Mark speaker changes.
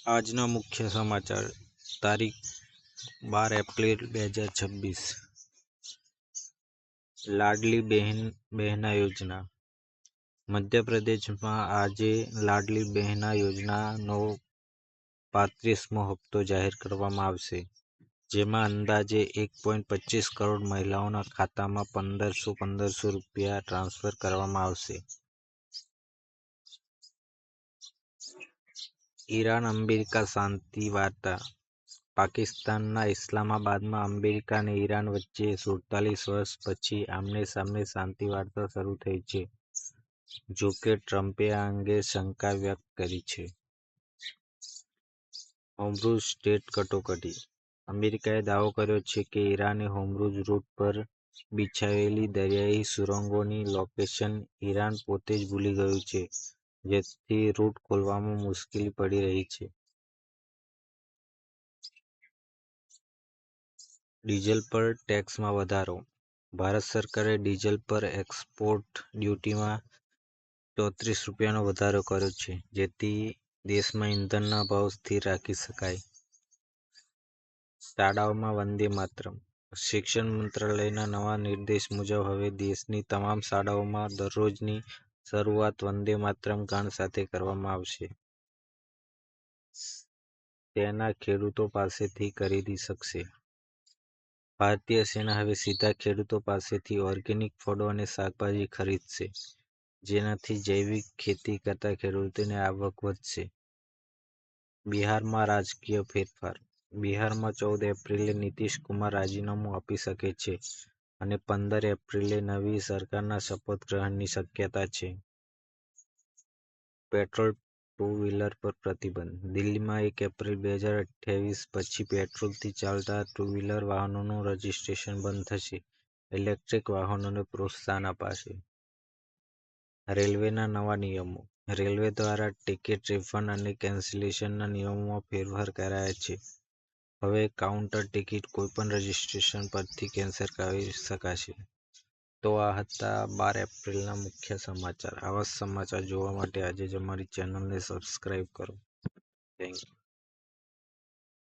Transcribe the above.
Speaker 1: આજના મુખ્ય સમાચાર તારીખ 12 એપ્રિલ 2026। લાડલી બહેના યોજના મધ્યપ્રદેશમાં આજે લાડલી બહેના યોજનાનો 35મો હપ્તો જાહેર કરવામાં આવશે, જેમાં અંદાજે 1.25 કરોડ મહિલાઓના ખાતામાં 1500 રૂપિયા ટ્રાન્સફર કરવામાં આવશે। ઈરાન-અમેરિકા શાંતિ વાર્તા પાકિસ્તાનના ઇસ્લામાબાદમાં અમેરિકા અને ઈરાન વચ્ચે 47 વર્ષ પછી આમને-સામને શાંતિ વાર્તા શરૂ થઈ છે। જોકે ટ્રમ્પે આ અંગે શંકા વ્યક્ત કરી છે। હોર્મુઝ સ્ટ્રેટ કટોકટી અમેરિકાએ દાવો કર્યો છે કે ઈરાને હોર્મુઝ રૂટ પર બિછાવેલી દરિયાઈ સુરંગોની લોકેશન ઈરાન પોતે જ ભૂલી ગયું છે, જેથી રૂટ ખોલવામાં મુશ્કેલી પડી રહી છે। ડીઝલ પર ટેક્સમાં વધારો ભારત સરકારે ડીઝલ પર એક્સપોર્ટ ડ્યુટીમાં 34 રૂપિયાનો વધારો કર્યો છે, જેથી દેશમાં ઇંધણના ભાવ સ્થિર રાખી શકાય। શાળાઓમાં વંદે માતરમ શિક્ષણ મંત્રાલયના નવા નિર્દેશ મુજબ હવે દેશની તમામ શાળાઓમાં દરરોજની શરૂઆત વંદે માતરમ ગાન સાથે કરવામાં આવશે। તેના ખેડૂતો પાસેથી ખરીદી શકશે ભારતીય સેના હવે સીધા ખેડૂતો પાસેથી ઓર્ગેનિક ફળો અને શાકભાજી ખરીદશે, જેનાથી જૈવિક ખેતી કરતા ખેડૂતોની આવક વધશે। બિહારમાં રાજકીય ફેરફાર બિહારમાં 14 એપ્રિલે નીતિશ કુમાર રાજીનામું આપી શકે છે અને 15 એપ્રિલે નવી સરકારના શપથ ગ્રહણની શક્યતા છે। પેટ્રોલ ટુ વ્હીલર પર પ્રતિબંધ દિલ્હીમાં 1 એપ્રિલ 2028 પછી પેટ્રોલથી ચાલતા ટુ વ્હીલર વાહનોનું રજિસ્ટ્રેશન બંધ થશે। ઇલેક્ટ્રિક વાહનોને પ્રોત્સાહન અપાશે। રેલવેના નવા નિયમો રેલવે દ્વારા ટિકિટ રિફંડ અને કેન્સલેશનના નિયમોમાં ફેરફાર કરાયા છે। હવે કાઉન્ટર ટિકિટ કોઈપણ રજિસ્ટ્રેશન પરથી કેન્સલ કરી શકાશે। તો આ હતા 12 એપ્રિલના મુખ્ય સમાચાર। આવા સમાચાર જોવા માટે આજે જ અમારી ચેનલને સબસ્ક્રાઇબ કરો। Thank you.